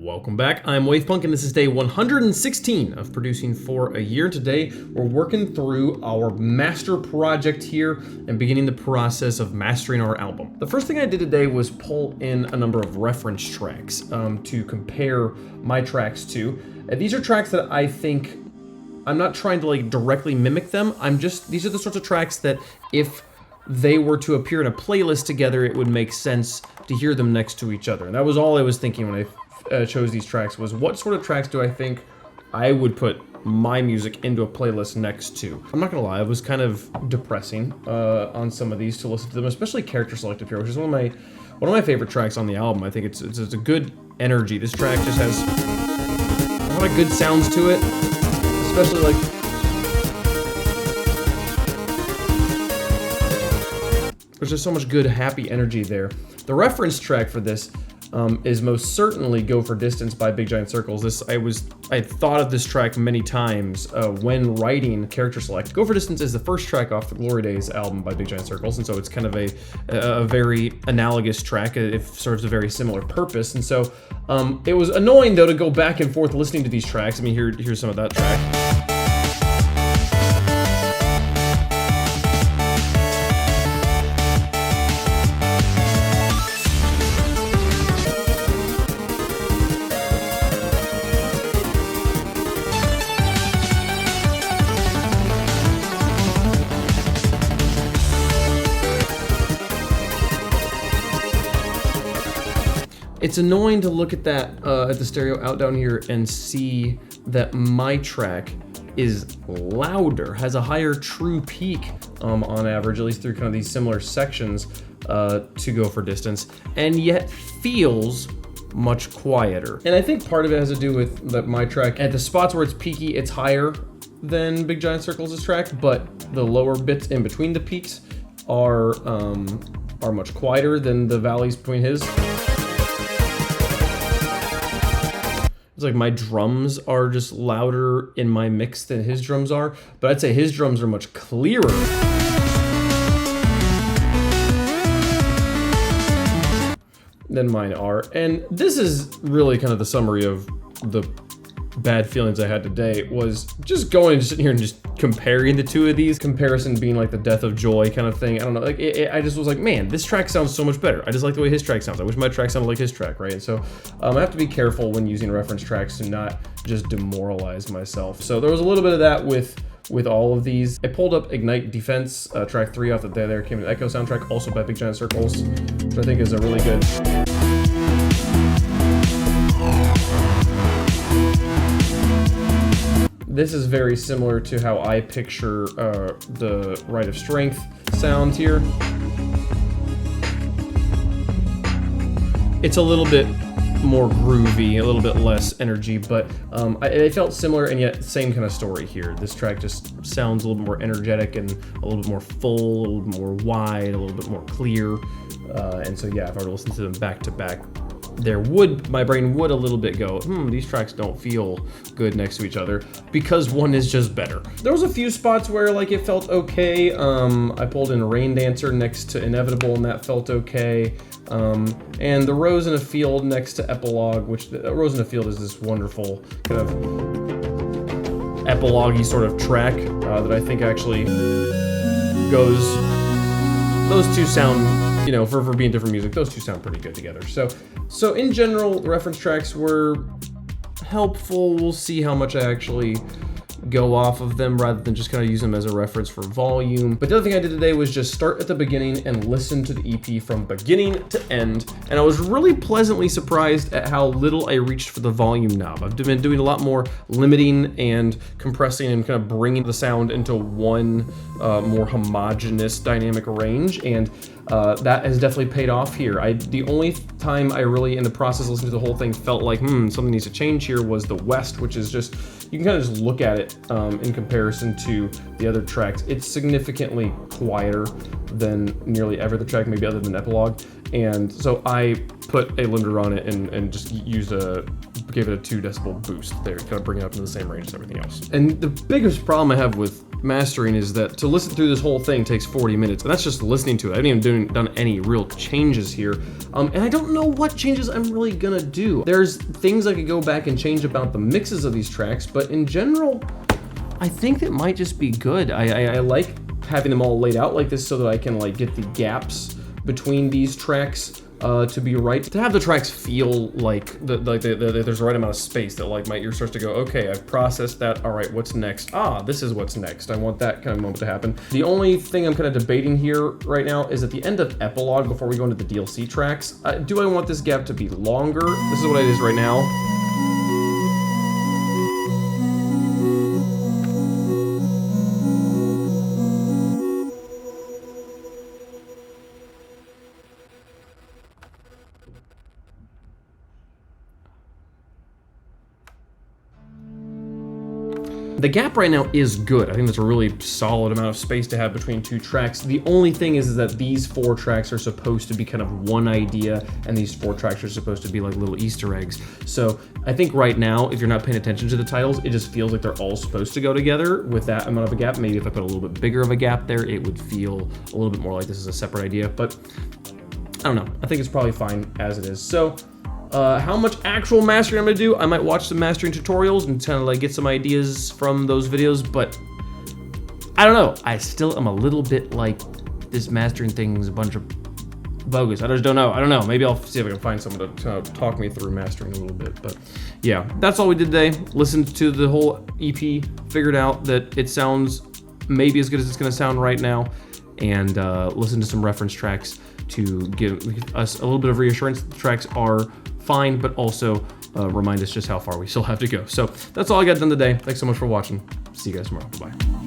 Welcome back. I'm Wavepunk, and this is day 116 of producing for a year. Today, we're working through our master project here and beginning the process of mastering our album. The first thing I did today was pull in a number of reference tracks to compare my tracks to. These are tracks that I think, I'm not trying to like directly mimic them. These are the sorts of tracks that if they were to appear in a playlist together, it would make sense to hear them next to each other. And that was all I was thinking when I chose these tracks, was what sort of tracks do I think I would put my music into a playlist next to. I'm not gonna lie, it was kind of depressing on some of these to listen to them, especially Character Select Up here, which is one of my favorite tracks on the album. I think it's a good energy. This track just has a lot of good sounds to it, especially like there's just so much good, happy energy there. The reference track for this is most certainly Go For Distance by Big Giant Circles. I thought of this track many times when writing Character Select. Go For Distance is the first track off the Glory Days album by Big Giant Circles, and so it's kind of a very analogous track. It serves a very similar purpose, and so it was annoying though to go back and forth listening to these tracks. I mean, here's some of that track. It's annoying to look at that at the stereo out down here and see that my track is louder, has a higher true peak on average, at least through kind of these similar sections to Go For Distance, and yet feels much quieter. And I think part of it has to do with that my track, at the spots where it's peaky, it's higher than Big Giant Circles' track, but the lower bits in between the peaks are much quieter than the valleys between his. It's like my drums are just louder in my mix than his drums are, but I'd say his drums are much clearer than mine are. And this is really kind of the summary of the bad feelings I had today, was just going and sitting here and just comparing the two of these, comparison being like the death of joy kind of thing. I don't know, like I just was like, man, this track sounds so much better. I just like the way his track sounds. I wish my track sounded like his track, right? And so I have to be careful when using reference tracks to not just demoralize myself. So there was a little bit of that with all of these. I pulled up Ignite Defense, track 3 off the There Came an Echo soundtrack, also by Big Giant Circles, which I think is a really good. This is very similar to how I picture the Rite of Strength sound here. It's a little bit more groovy, a little bit less energy, but it felt similar and yet same kind of story here. This track just sounds a little bit more energetic and a little bit more full, a little bit more wide, a little bit more clear. And so yeah, if I were to listen to them back to back, my brain would a little bit go, these tracks don't feel good next to each other, because one is just better. There was a few spots where like it felt okay. I pulled in Rain Dancer next to Inevitable, and that felt okay. And The Rose in a Field next to Epilogue, which Rose in a Field is this wonderful kind of epilogue-y sort of track that I think actually goes, those two sound, you know, for being different music, those two sound pretty good together. So in general, the reference tracks were helpful. We'll see how much I actually go off of them rather than just kind of use them as a reference for volume. But the other thing I did today was just start at the beginning and listen to the EP from beginning to end. And I was really pleasantly surprised at how little I reached for the volume knob. I've been doing a lot more limiting and compressing and kind of bringing the sound into one more homogeneous dynamic range. And that has definitely paid off here. The only time I really, in the process, listened to the whole thing, felt like, something needs to change here, was the West, which is just, you can kind of just look at it in comparison to the other tracks. It's significantly quieter than nearly every other track, maybe other than Epilogue. And so I put a limiter on it and just used a gave it a 2 decibel boost there, kind of bring it up to the same range as everything else. And the biggest problem I have with mastering is that to listen through this whole thing takes 40 minutes, and that's just listening to it. I haven't even done any real changes here, and I don't know what changes I'm really gonna do. There's things I could go back and change about the mixes of these tracks, but in general, I think it might just be good. I like having them all laid out like this so that I can like get the gaps between these tracks to be right, to have the tracks feel like there's the right amount of space that like my ear starts to go, okay, I've processed that. All right, what's next? Ah, this is what's next. I want that kind of moment to happen. The only thing I'm kind of debating here right now is at the end of Epilogue, before we go into the DLC tracks, do I want this gap to be longer? This is what it is right now. The gap right now is good. I think that's a really solid amount of space to have between 2 tracks. The only thing is that these 4 tracks are supposed to be kind of one idea, and these 4 tracks are supposed to be like little Easter eggs. So I think right now, if you're not paying attention to the titles, it just feels like they're all supposed to go together with that amount of a gap. Maybe if I put a little bit bigger of a gap there, it would feel a little bit more like this is a separate idea, but I don't know. I think it's probably fine as it is. So how much actual mastering I'm gonna do, I might watch some mastering tutorials and kind of like get some ideas from those videos, but I don't know. I still am a little bit like, this mastering thing is a bunch of bogus. I just don't know. I don't know. Maybe I'll see if I can find someone to talk me through mastering a little bit. But yeah, that's all we did today. Listened to the whole EP, figured out that it sounds maybe as good as it's gonna sound right now, and listened to some reference tracks to give us a little bit of reassurance that the tracks are fine, but also remind us just how far we still have to go. So that's all I got done today. Thanks so much for watching. See you guys tomorrow. Bye.